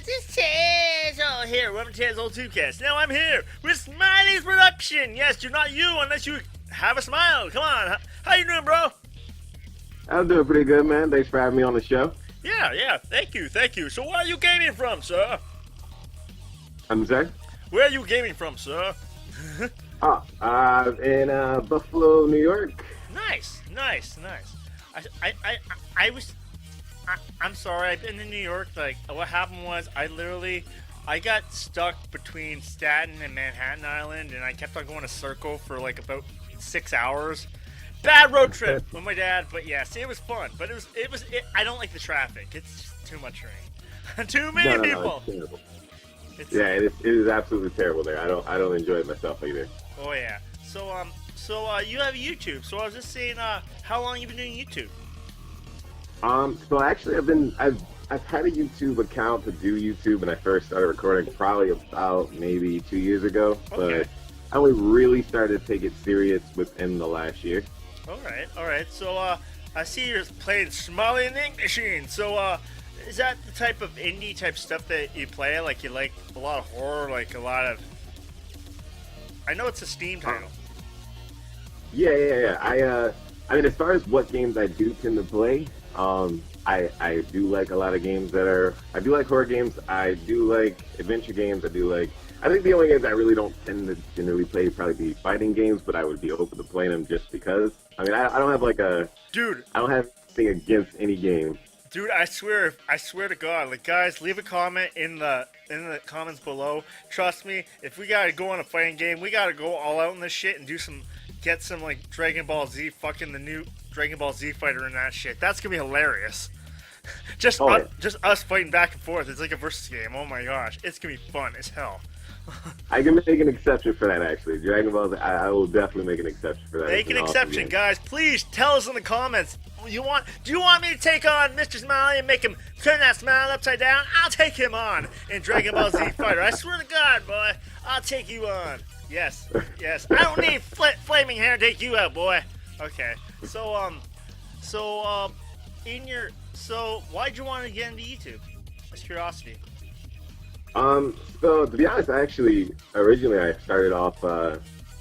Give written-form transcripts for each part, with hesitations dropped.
Taz, it's Taz. Oh, here, welcome to Tazwhole Tubecast. Now I'm here with Smileyz Productionz. Yes, you're not you unless you have a smile. Come on, how you doing, bro? I'm doing pretty good, man. Thanks for having me on the show. Yeah, thank you. So where are you gaming from, sir? I'm sorry? Where are you gaming from, sir? In Buffalo, New York. Nice. I'm sorry, I've been in New York. Like, what happened was I got stuck between Staten and Manhattan Island, and I kept on going a circle for like about 6 hours. Bad road trip with my dad, but yes, it was fun. But I don't like the traffic. It's just too much rain. Too many people. It's terrible. It is absolutely terrible there. I don't enjoy it myself either. Oh yeah. So you have YouTube. So I was just saying, how long you been doing YouTube? So actually, I've had a YouTube account to do YouTube, and I first started recording probably about maybe 2 years ago. Okay. But I only really started to take it serious within the last year. All right. So I see you're playing Smileyz Machine. So is that the type of indie type stuff that you play? Like you like a lot of horror, like a lot of. I know it's a Steam title. Yeah. I mean, as far as what games I do tend to play, I do like a lot of games I do like horror games. I do like adventure games. I think the only games I really don't tend to generally play would probably be fighting games, but I would be open to playing them just because. I mean, I don't have I don't have anything against any game. Dude, I swear to God, like guys, leave a comment in the comments below. Trust me, if we gotta go on a fighting game, we gotta go all out in this shit and get some like Dragon Ball Z, fucking the new Dragon Ball Z fighter and that shit. That's gonna be hilarious. Just us fighting back and forth. It's like a versus game. Oh my gosh, it's gonna be fun as hell. I can make an exception for that, actually. Dragon Ball Z, I will definitely make an exception for that. Make an exception, guys. Please tell us in the comments. Do you want me to take on Mr. Smiley and make him turn that smile upside down? I'll take him on in Dragon Ball Z Fighter. I swear to God, boy, I'll take you on. Yes. I don't need flaming hair to take you out, boy. Okay. So why'd you want to get into YouTube? Just curiosity. So to be honest, originally I started off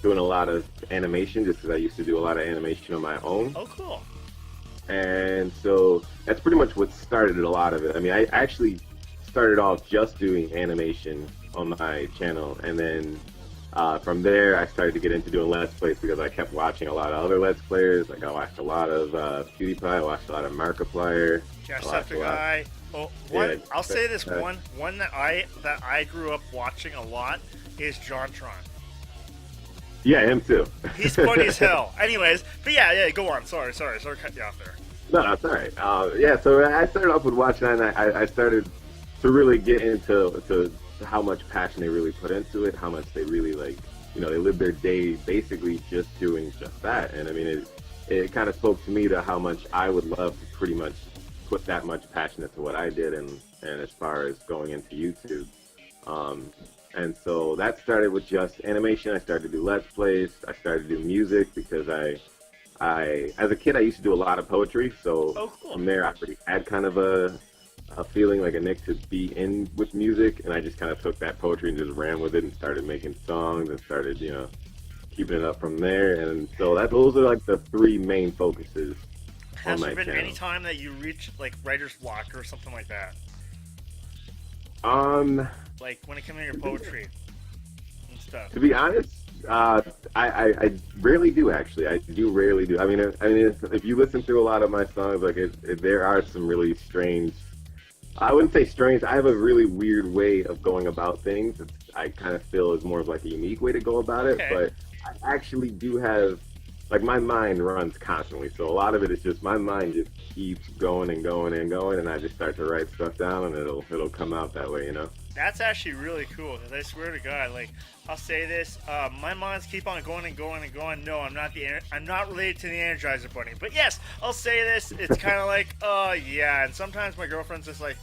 doing a lot of animation just because I used to do a lot of animation on my own. Oh, cool. And so that's pretty much what started a lot of it. I mean, I actually started off just doing animation on my channel, and then from there I started to get into doing Let's Plays because I kept watching a lot of other Let's Players. Like I watched a lot of PewDiePie, I watched a lot of Markiplier. Jacksepticeye. Oh, I'll say this one that I grew up watching a lot is JonTron. Yeah, him too. He's funny as hell. Anyways, but yeah, go on. Sorry to cut you off there. No, it's all right. So I started off with watching that, and I started to really get into how much passion they really put into it, how much they really they live their day basically just doing just that. And I mean, it kind of spoke to me to how much I would love to pretty much put that much passion into what I did, and as far as going into YouTube. And so that started with just animation. I started to do Let's Plays. I started to do music because I as a kid, I used to do a lot of poetry. So From there, I already had kind of a feeling like a nick to be in with music, and I just kind of took that poetry and just ran with it and started making songs and started, keeping it up from there. And so those are like the three main focuses. Has there been any time that you reached like writer's block or something like that? Like when it comes to your poetry and stuff. To be honest, I rarely do actually. I do rarely do. I mean, if you listen through a lot of my songs, there are some really strange. I wouldn't say strange. I have a really weird way of going about things. I kind of feel is more of like a unique way to go about it. Okay. But I actually do have. Like, my mind runs constantly, so a lot of it is just my mind just keeps going and going and going, and I just start to write stuff down, and it'll come out that way, That's actually really cool, because I swear to God, like, I'll say this, my minds keep on going and going and going. No, I'm not related to the Energizer Bunny, but yes, I'll say this, it's kind of like, oh, yeah, and sometimes my girlfriend's just like,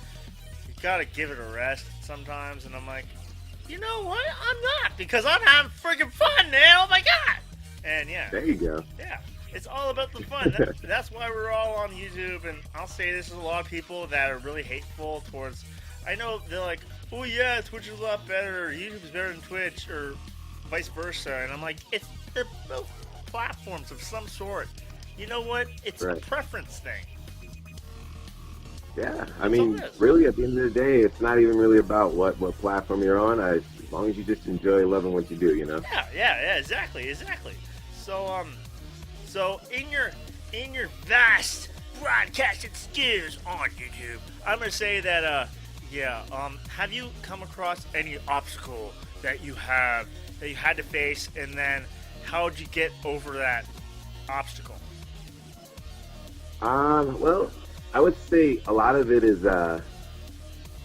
you gotta give it a rest sometimes, and I'm like, you know what, I'm not, because I'm having freaking fun, man, oh my God! And yeah. There you go. Yeah. It's all about the fun. That's why we're all on YouTube. And I'll say this is a lot of people that are really hateful towards I know they're like, oh yeah, Twitch is a lot better, or YouTube's better than Twitch, or vice versa. And I'm like, they're both platforms of some sort. You know what? It's a preference thing. Yeah, I mean, really, at the end of the day, it's not even really about what platform you're on. As long as you just enjoy loving what you do, you know. Yeah, exactly. So, so in your vast broadcasting skills on YouTube, I'm gonna say that, have you come across any obstacle that you had to face, and then how'd you get over that obstacle? Well, I would say a lot of it is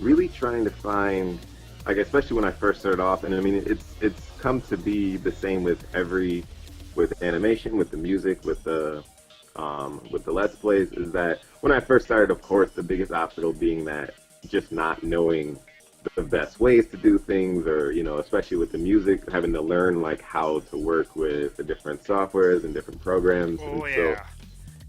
really trying to find, like, especially when I first started off, and I mean it's come to be the same with animation, with the music, with the Let's Plays, is that when I first started, of course, the biggest obstacle being that just not knowing the best ways to do things, or, you know, especially with the music, having to learn like how to work with the different softwares and different programs. Oh, and yeah.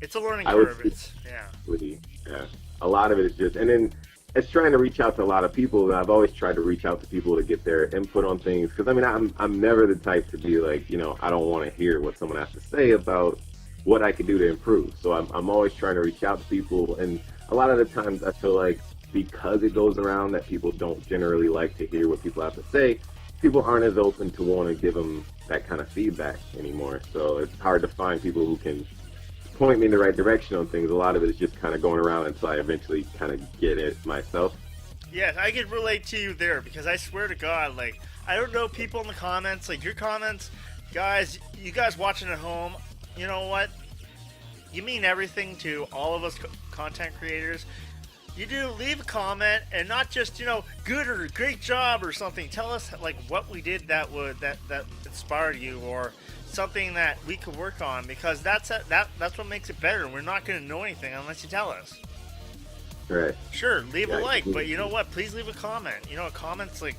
It's a learning curve. Yeah. A lot of it is just, and then it's trying to reach out to a lot of people. And I've always tried to reach out to people to get their input on things. Because, I mean, I'm never the type to be like, you know, I don't want to hear what someone has to say about what I can do to improve. So I'm always trying to reach out to people. And a lot of the times I feel like because it goes around that people don't generally like to hear what people have to say, people aren't as open to want to give them that kind of feedback anymore. So it's hard to find people who can point me in the right direction on things. A lot of it is just kind of going around until I eventually kind of get it myself. Yes, I can relate to you there, because I swear to God, like, I don't know people in the comments, like your comments, guys, you guys watching at home, you know what? You mean everything to all of us content creators. You do leave a comment, and not just, you know, good or great job or something. Tell us like what we did that inspired you, or something that we could work on, because that's what makes it better. We're not going to know anything unless you tell us. Right. Sure, leave a like, but you know what? Please leave a comment. You know, a comment's like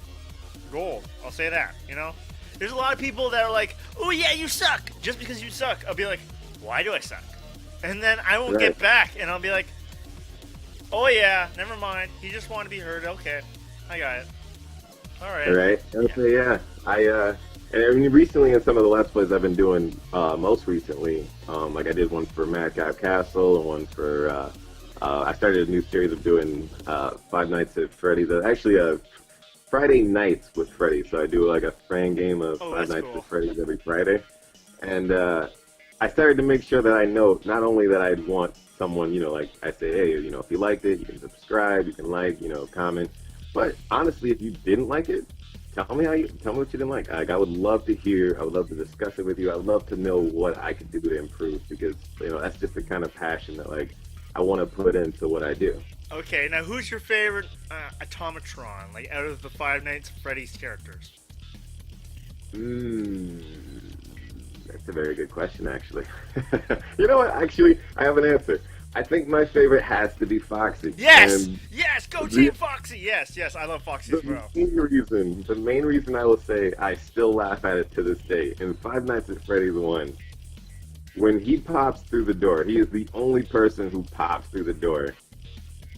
gold. I'll say that. You know, there's a lot of people that are like, "Oh yeah, you suck," just because you suck. I'll be like, "Why do I suck?" And then I won't get back, and I'll be like, "Oh yeah, never mind. You just want to be heard. Okay, I got it. All right." All right. Okay. Yeah. And I mean, recently in some of the Let's Plays I've been doing, most recently, like I did one for Mad Cow Castle, and one for, I started a new series of doing Five Nights at Freddy's. Actually, Friday nights with Freddy. So I do like a fan game of Five Nights at Freddy's every Friday. And I started to make sure that I know not only that I'd want someone, you know, like I say, hey, you know, if you liked it, you can subscribe, you can like, you know, comment. But honestly, if you didn't like it, tell me what you didn't like. Like, I would love to hear. I would love to discuss it with you. I would love to know what I could do to improve, because, you know, that's just the kind of passion that, like, I want to put into what I do. Okay, now who's your favorite automatron, like, out of the Five Nights at Freddy's characters? That's a very good question, actually. You know what? Actually, I have an answer. I think my favorite has to be Foxy. Yes! Yes! Go Team Foxy! Yes, I love Foxy as well. The main reason I will say I still laugh at it to this day, in Five Nights at Freddy's 1, when he pops through the door, he is the only person who pops through the door,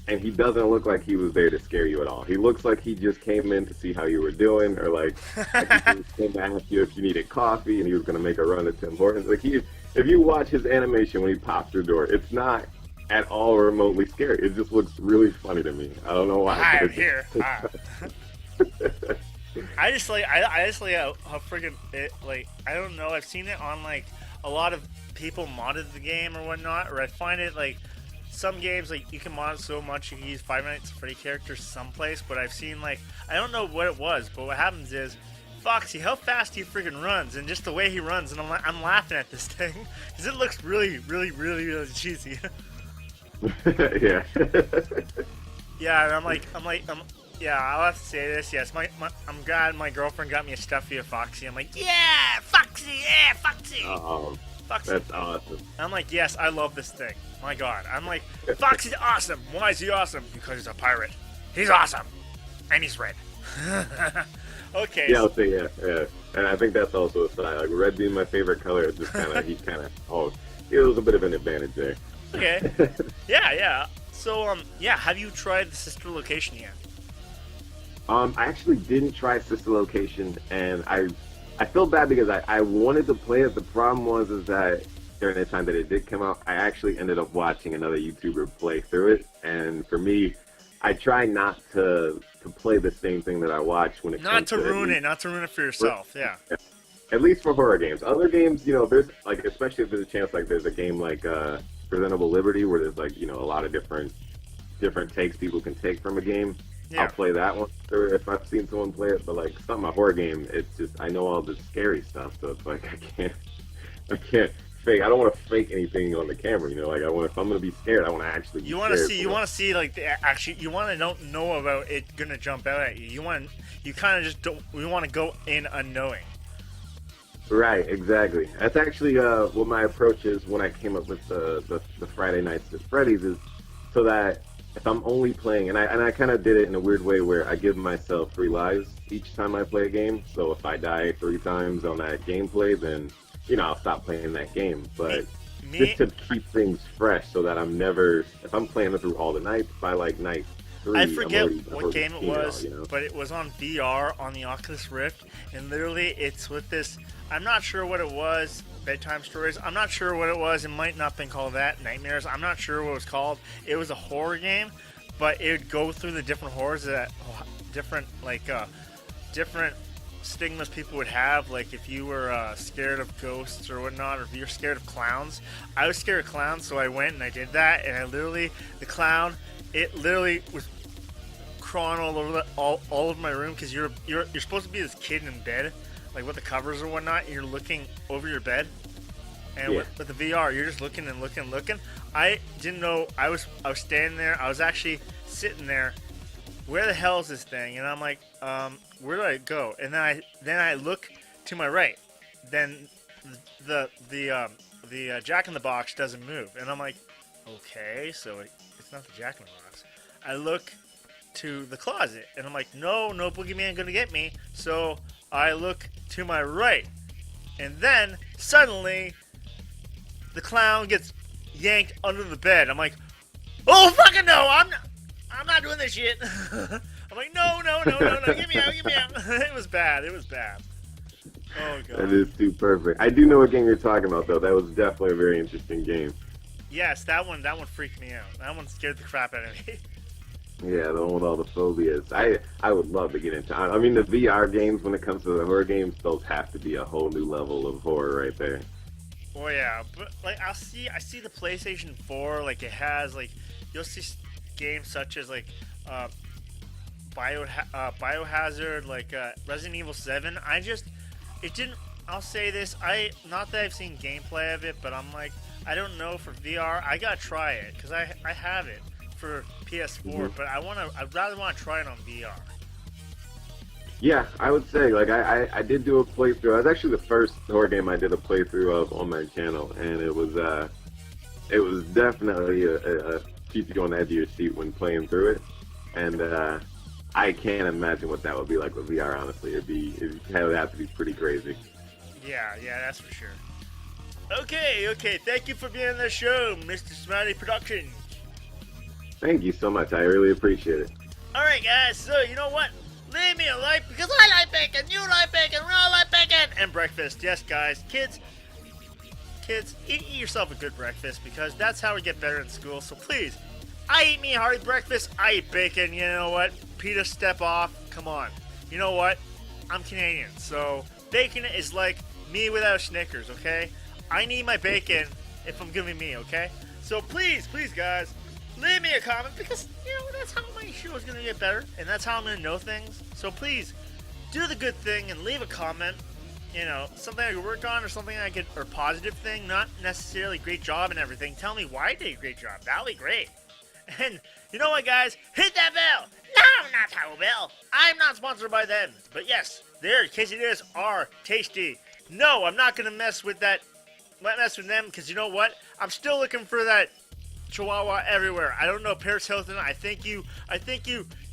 and he doesn't look like he was there to scare you at all. He looks like he just came in to see how you were doing, or like he came to ask you if you needed coffee, and he was going to make a run to Tim Hortons. Like, if you watch his animation when he pops through the door, it's not at all remotely scary. It just looks really funny to me. I don't know why. I'm here. I just like how freaking it, like, I don't know. I've seen it on like a lot of people modded the game or whatnot, or I find it like some games, like, you can mod so much you can use Five Nights at Freddy characters someplace, but I've seen, like, I don't know what it was, but what happens is, Foxy, how fast he freaking runs, and just the way he runs, and I'm laughing at this thing, because it looks really, really, really, really cheesy. Yeah. Yeah, and yeah, I'll have to say this, yes, I'm glad my girlfriend got me a stuffy of Foxy. I'm like, yeah, Foxy, yeah, Foxy! Oh, Foxy. that's awesome. I'm like, yes, I love this thing. My God. I'm like, Foxy's awesome. Why is he awesome? Because he's a pirate. He's awesome. And he's red. Okay. Yeah, I'll say yeah. And I think that's also a sign. Like, red being my favorite color, it's just kind of, he was a bit of an advantage there. Okay. Yeah. So, have you tried the sister location yet? I actually didn't try Sister Location, and I feel bad because I wanted to play it. The problem was is that during the time that it did come out, I actually ended up watching another YouTuber play through it, and for me, I try not to play the same thing that I watch when it Not comes to to ruin it, not to ruin it for yourself. Yeah. At least for horror games. Other games, there's like, especially if there's a chance like there's a game like Presentable Liberty where there's like a lot of different takes people can take from a game. Yeah. I'll play that one or if I've seen someone play it. But like a horror game, it's just I know all the scary stuff, so it's like I can't fake. I don't want to fake anything on the camera. Like if I'm gonna be scared, I want to actually. You want to see like you want to don't know about it gonna jump out at you. You kind of just don't. We want to go in unknowing. Right, exactly. That's actually what my approach is when I came up with the Friday Nights at Freddy's is so that if I'm only playing, and I kind of did it in a weird way where I give myself 3 lives each time I play a game. So if I die 3 times on that gameplay, then I'll stop playing that game. But just to keep things fresh, so that I'm never, if I'm playing it through all the nights, by like night 3, I forget what game it was, out, but it was on VR on the Oculus Rift, and literally it's with this. I'm not sure what it was. Bedtime Stories. I'm not sure what it was. It might not have been called that. Nightmares. I'm not sure what it was called. It was a horror game, but it would go through the different horrors that different stigmas people would have. Like if you were scared of ghosts or whatnot, or if you're scared of clowns. I was scared of clowns, so I went and I did that. And the clown, it literally was crawling all over my room because you're supposed to be this kid in bed, like with the covers or whatnot, and you're looking over your bed. And with the VR, you're just looking and looking and looking. I didn't know I was standing there. I was actually sitting there. Where the hell is this thing? And I'm like, where do I go? And then I look to my right. Then the Jack in the Box doesn't move, and I'm like, okay, so it's not the Jack in the Box. I look to the closet, and I'm like, no boogeyman gonna get me. So I look to my right, and then suddenly the clown gets yanked under the bed. I'm like, oh fucking no, I'm not doing this shit. I'm like, no, get me out. It was bad. Oh god. That is too perfect. I do know what game you're talking about though. That was definitely a very interesting game. Yes, that one freaked me out. That one scared the crap out of me. Yeah, the one with all the phobias. I would love to get into. I mean, the VR games when it comes to the horror games, those have to be a whole new level of horror right there. Oh yeah, but like I see the PlayStation 4, like it has like you'll see games such as like Biohazard, like Resident Evil 7. I'll say this, not that I've seen gameplay of it, but I'm like, I don't know for VR. I gotta try it because I have it for PS4, but I'd rather want to try it on VR. Yeah, I would say, like, I did do a playthrough. It was actually the first horror game I did a playthrough of on my channel, and it was definitely a keep you on the edge of your seat when playing through it, and I can't imagine what that would be like with VR. Honestly, it would have to be pretty crazy. Yeah, that's for sure. Okay, thank you for being on the show, Mr. Smileyz Productionz. Thank you so much. I really appreciate it. All right, guys. So you know what? Leave me a like because I like bacon, you like bacon, we all like bacon, and breakfast. Yes, guys, kids, eat yourself a good breakfast because that's how we get better in school. So please, I eat me a hearty breakfast. I eat bacon. You know what? Peter, step off. Come on. You know what? I'm Canadian, so bacon is like me without Snickers. Okay? I need my bacon if I'm giving me. Okay? So please, guys. Leave me a comment because, that's how my show is going to get better and that's how I'm going to know things. So please, do the good thing and leave a comment, something I could work on or something or positive thing, not necessarily great job and everything. Tell me why I did a great job. That'll be great. And you know what, guys? Hit that bell. No, not Taco Bell. I'm not sponsored by them. But yes, their quesadillas are tasty. No, I'm not going to mess with them because you know what? I'm still looking for that Chihuahua everywhere. I don't know, Paris Hilton. I think you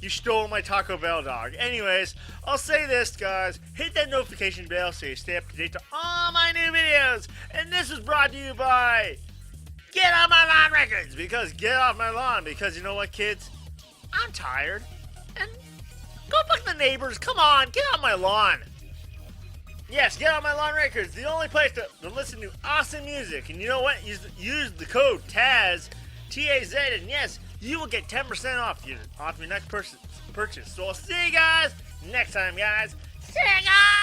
stole my Taco Bell dog. Anyways, I'll say this, guys. Hit that notification bell so you stay up to date to all my new videos. And this is brought to you by Get Off My Lawn Records. Get off my lawn. Because you know what, kids? I'm tired. And go fuck the neighbors. Come on, get on my lawn. Yes, Get On My Lawn Records, the only place to listen to awesome music. And you know what? Use the code TAZ, T-A-Z, and yes, you will get 10% off your next purchase. So I'll see you guys next time, guys. See you guys!